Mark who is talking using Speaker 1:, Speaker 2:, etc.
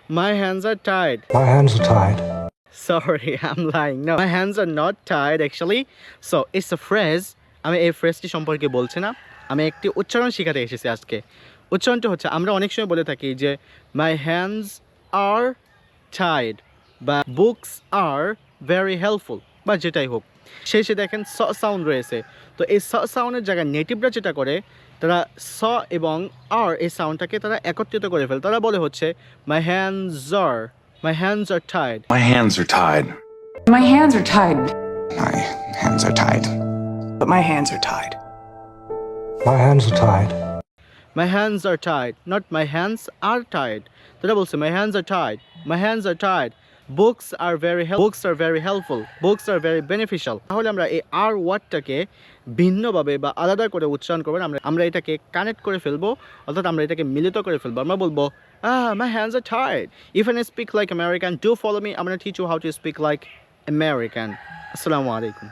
Speaker 1: My hands are tied.
Speaker 2: My hands are tied.
Speaker 1: Sorry, I'm lying. No, my hands are not tied actually. So it's a phrase. আমি এই ফ্রেজটি সম্পর্কে বলছি না, আমি একটি উচ্চারণ শেখাতে এসেছি আজকে। উচ্চারণটি হচ্ছে, আমরা অনেক সময় বলে থাকি যে my hands are tied বা books are very helpful বা যেটাই হোক, শেষে দেখেন স সাউন্ড রয়েছে। তো এই স সাউন্ডের জায়গায় নেটিভরা যেটা করে, তারা স এবং আর এই সাউন্ডটাকে তারা একত্রিত করে ফেলে। তারা বলে হচ্ছে my hands are tied.
Speaker 3: My hands are tied.
Speaker 4: My hands are tied.
Speaker 5: My hands are tied.
Speaker 6: But my hands are tied.
Speaker 2: My hands are tied.
Speaker 1: My hands are tied, not my hands are tied. তারা বলছে my hands are tied. My hands are tied. Books are very helpful. Books are very beneficial. তাহলে আমরা এই আর ওয়ার্ডটাকে ভিন্নভাবে বা আলাদা করে উচ্চারণ করব, আমরা এটাকে কানেক্ট করে ফেলবো, অর্থাৎ আমরা এটাকে মিলিত করে ফেলবো। আমরা বলবো my hands are tied. If I speak like American, do follow me. I'm going to teach you how to speak like American. Assalamu alaikum.